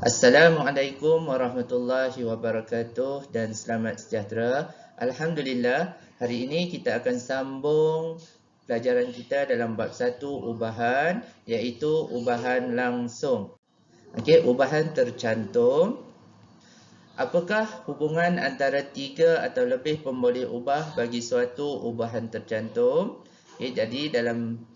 Assalamualaikum warahmatullahi wabarakatuh dan selamat sejahtera. Alhamdulillah, hari ini kita akan sambung pelajaran kita dalam bab 1 ubahan, iaitu ubahan langsung. Okey, ubahan tercantum. Apakah hubungan antara 3 atau lebih pemboleh ubah bagi suatu ubahan tercantum? Okey, jadi dalam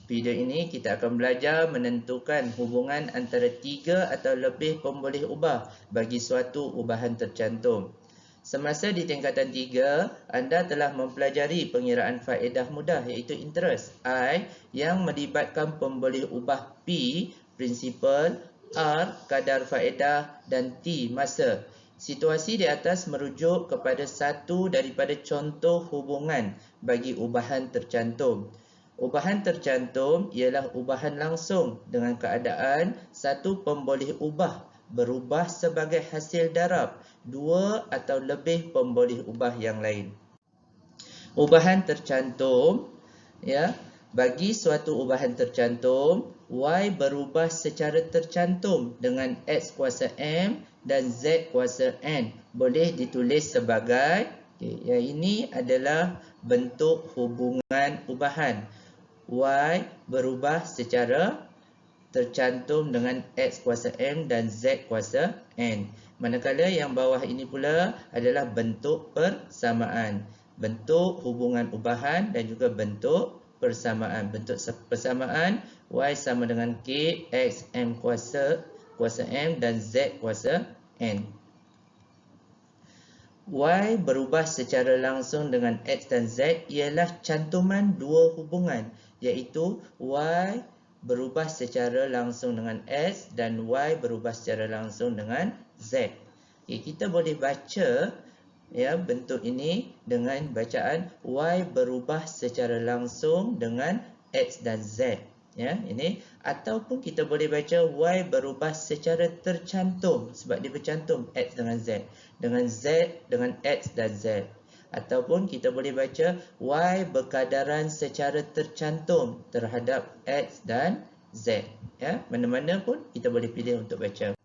video ini kita akan belajar menentukan hubungan antara 3 atau lebih pemboleh ubah bagi suatu ubahan tercantum. Semasa di tingkatan 3, anda telah mempelajari pengiraan faedah mudah iaitu interest I yang melibatkan pemboleh ubah P, prinsipal, R, kadar faedah dan T, masa. Situasi di atas merujuk kepada satu daripada contoh hubungan bagi ubahan tercantum. Ubahan tercantum ialah ubahan langsung dengan keadaan satu pemboleh ubah berubah sebagai hasil darab dua atau lebih pemboleh ubah yang lain. Ubahan tercantum, ya, bagi suatu ubahan tercantum, Y berubah secara tercantum dengan X kuasa M dan Z kuasa N. Boleh ditulis sebagai, yang ini adalah bentuk hubungan ubahan. Y berubah secara tercantum dengan X kuasa M dan Z kuasa N. Manakala yang bawah ini pula adalah bentuk persamaan. Bentuk hubungan ubahan dan juga bentuk persamaan. Bentuk persamaan, Y sama dengan K, X, M kuasa M dan Z kuasa N. Y berubah secara langsung dengan X dan Z ialah cantuman dua hubungan, iaitu Y berubah secara langsung dengan X dan Y berubah secara langsung dengan Z. Okay, kita boleh baca ya bentuk ini dengan bacaan Y berubah secara langsung dengan X dan Z. Ya, ini ataupun kita boleh baca Y berubah secara tercantum sebab dia bercantum X dengan Z, dengan Z dengan X dan Z. Ataupun kita boleh baca Y berkadaran secara tercantum terhadap X dan Z. Ya, mana-mana pun kita boleh pilih untuk baca.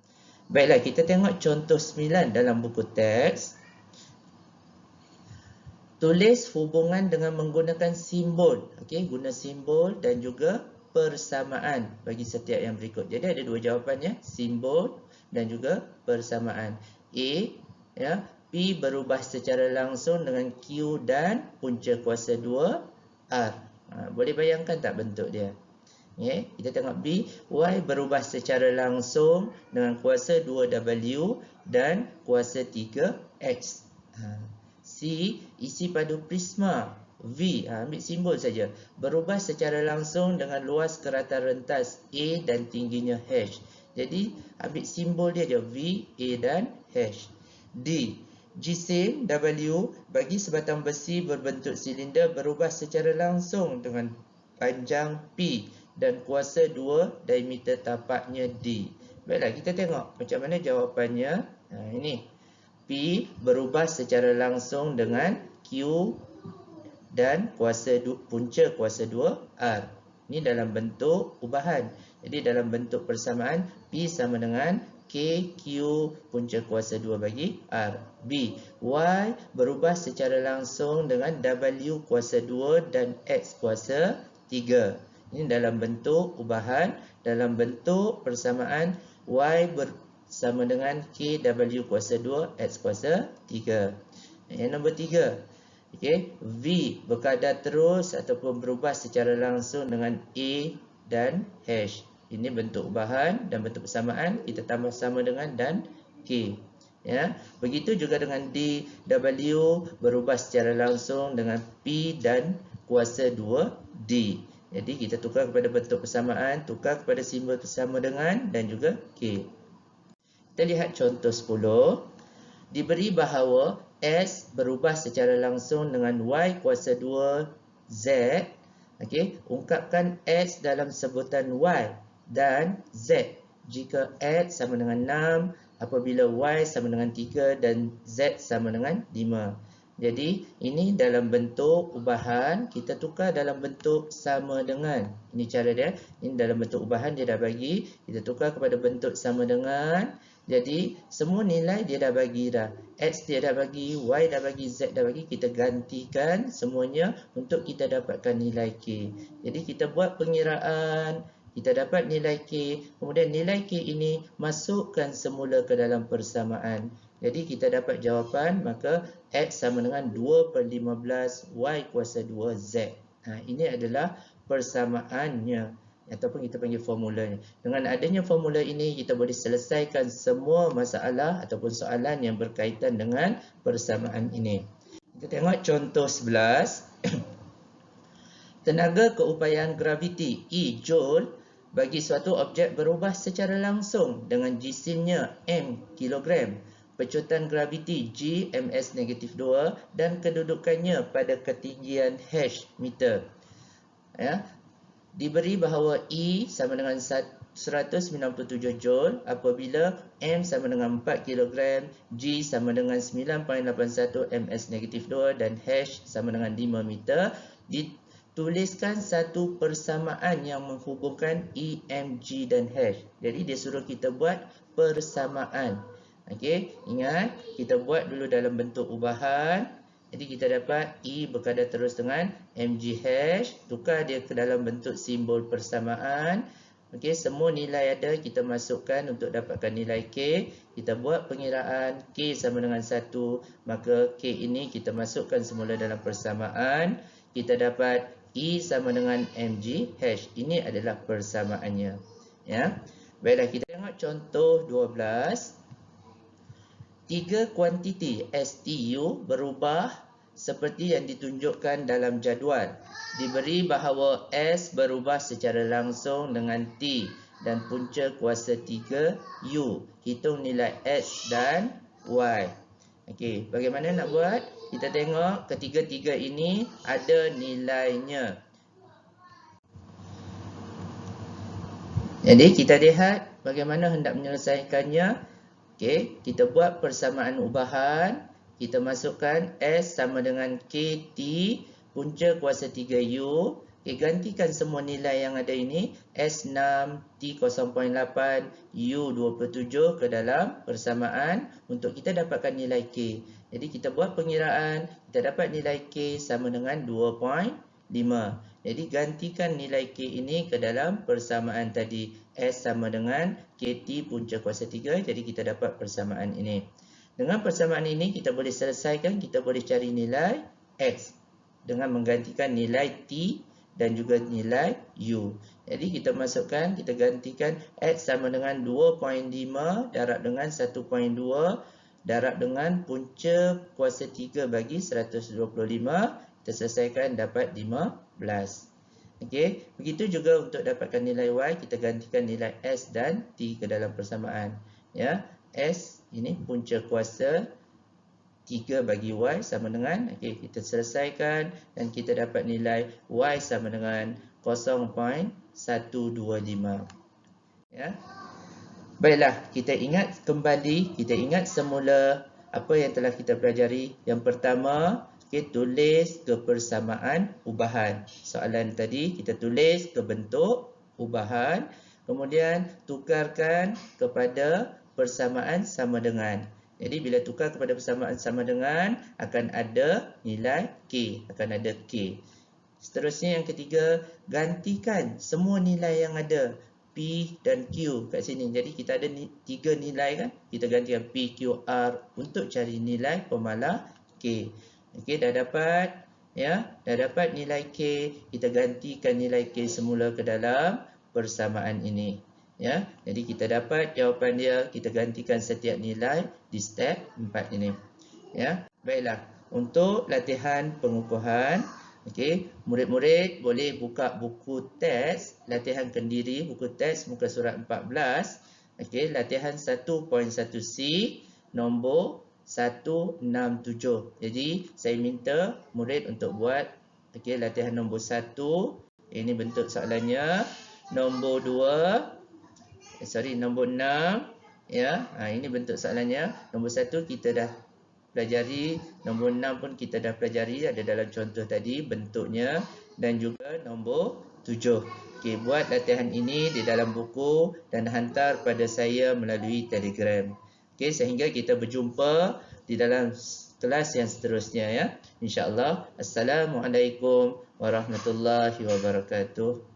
Baiklah, kita tengok contoh 9 dalam buku teks. Tulis hubungan dengan menggunakan simbol. Okey, guna simbol dan juga persamaan bagi setiap yang berikut. Jadi ada dua jawapan ya, simbol dan juga persamaan. A, ya, P berubah secara langsung dengan Q dan punca kuasa 2 R. Boleh bayangkan tak bentuk dia? Okay, kita tengok B, Y berubah secara langsung dengan kuasa 2W dan kuasa 3X. C, isi padu prisma V, ambil simbol saja, berubah secara langsung dengan luas keratan rentas A dan tingginya H. Jadi ambil simbol dia je, V, A dan H. D, jisim W bagi sebatang besi berbentuk silinder berubah secara langsung dengan panjang P dan kuasa 2 diameter tapaknya D. Baiklah, kita tengok macam mana jawapannya. Ini P berubah secara langsung dengan Q dan punca kuasa 2 R. Ini dalam bentuk ubahan. Jadi dalam bentuk persamaan, P sama dengan K, Q, punca kuasa 2 bagi R. B, Y berubah secara langsung dengan W kuasa 2 dan X kuasa 3. Ini dalam bentuk ubahan. Dalam bentuk persamaan, Y sama dengan KW kuasa 2, X kuasa 3. Yang nombor 3. Okay. V berkadar terus ataupun berubah secara langsung dengan A dan H. Ini bentuk ubahan dan bentuk persamaan. Kita tambah sama dengan dan K. Ya. Begitu juga dengan D, W berubah secara langsung dengan P dan kuasa 2 D. Jadi kita tukar kepada bentuk persamaan, tukar kepada simbol bersama dengan dan juga K. Kita lihat contoh 10. Diberi bahawa S berubah secara langsung dengan Y kuasa 2 Z. Okey, ungkapkan X dalam sebutan Y dan Z jika X sama dengan 6, apabila Y sama dengan 3 dan Z sama dengan 5. Jadi ini dalam bentuk ubahan, kita tukar dalam bentuk sama dengan. Ini cara dia. Ini dalam bentuk ubahan dia dah bagi, kita tukar kepada bentuk sama dengan. Jadi semua nilai dia dah bagi dah. X dia dah bagi, Y dah bagi, Z dah bagi. Kita gantikan semuanya untuk kita dapatkan nilai K. Jadi kita buat pengiraan, kita dapat nilai K. Kemudian nilai K ini masukkan semula ke dalam persamaan. Jadi kita dapat jawapan, maka X sama dengan 2/15 Y kuasa 2 Z. Ini adalah persamaannya, ataupun kita panggil formulanya. Dengan adanya formula ini, kita boleh selesaikan semua masalah ataupun soalan yang berkaitan dengan persamaan ini. Kita tengok contoh 11. Tenaga keupayaan graviti E Joule bagi suatu objek berubah secara langsung dengan jisimnya M kilogram, pecutan graviti G ms negatif 2 dan kedudukannya pada ketinggian H meter. Ya. Diberi bahawa E sama dengan 197 Joule apabila M sama dengan 4 kg, G sama dengan 9.81 ms negatif 2 dan H sama dengan 5 meter. Dituliskan satu persamaan yang menghubungkan E, M, G dan H. Jadi dia suruh kita buat persamaan. Okey, ingat kita buat dulu dalam bentuk ubahan. Jadi kita dapat E berkadar terus dengan MGH, tukar dia ke dalam bentuk simbol persamaan. Okey, semua nilai ada kita masukkan untuk dapatkan nilai K. Kita buat pengiraan K sama dengan 1, maka K ini kita masukkan semula dalam persamaan. Kita dapat E sama dengan MGH. Ini adalah persamaannya. Ya. Baiklah, kita tengok contoh 12. Tiga kuantiti STU berubah seperti yang ditunjukkan dalam jadual. Diberi bahawa S berubah secara langsung dengan T dan punca kuasa 3U. Hitung nilai X dan Y. Okey, bagaimana nak buat? Kita tengok ketiga-tiga ini ada nilainya. Jadi kita lihat bagaimana hendak menyelesaikannya. Okey, kita buat persamaan ubahan. Kita masukkan S sama dengan KT, punca kuasa 3U. Okey, gantikan semua nilai yang ada ini. S6, T 0.8, U 27 ke dalam persamaan untuk kita dapatkan nilai K. Jadi kita buat pengiraan, kita dapat nilai K sama dengan 2.5. Jadi gantikan nilai K ini ke dalam persamaan tadi. S sama dengan KT punca kuasa 3. Jadi kita dapat persamaan ini. Dengan persamaan ini kita boleh selesaikan, kita boleh cari nilai X dengan menggantikan nilai T dan juga nilai U. Jadi kita masukkan, kita gantikan X sama dengan 2.5 darab dengan 1.2 darab dengan punca kuasa 3 bagi 125. Kita selesaikan dapat 15. Okey, begitu juga untuk dapatkan nilai Y, kita gantikan nilai S dan T ke dalam persamaan. Ya, S ini punca kuasa 3 bagi Y sama dengan, okey, kita selesaikan dan kita dapat nilai Y sama dengan 0.125. Ya. Baiklah, kita ingat kembali, kita ingat semula apa yang telah kita pelajari. Yang pertama, okay, tulis ke persamaan ubahan. Soalan tadi kita tulis ke bentuk ubahan, kemudian tukarkan kepada persamaan sama dengan. Jadi bila tukar kepada persamaan sama dengan, akan ada nilai K, akan ada K. Seterusnya yang ketiga, gantikan semua nilai yang ada P dan Q kat sini. Jadi kita ada tiga nilai kan, kita gantikan P, Q, R untuk cari nilai pemalah K. Okey, dah dapat, ya, dah dapat nilai K, kita gantikan nilai K semula ke dalam persamaan ini. Ya, jadi kita dapat jawapan dia, kita gantikan setiap nilai di step 4 ini. Ya, baiklah. Untuk latihan pengukuhan, okey, murid-murid boleh buka buku teks latihan kendiri, buku teks muka surat 14. Okey, latihan 1.1C nombor 167. Jadi saya minta murid untuk buat okey latihan nombor 1. Ini bentuk soalannya. Nombor 2, nombor 6 ya. Ini bentuk soalannya. Nombor 1 kita dah pelajari. Nombor 6 pun kita dah pelajari, ada dalam contoh tadi bentuknya, dan juga nombor 7. Okey, buat latihan ini di dalam buku dan hantar pada saya melalui Telegram. Okey, sehingga kita berjumpa di dalam kelas yang seterusnya ya. InsyaAllah. Assalamualaikum warahmatullahi wabarakatuh.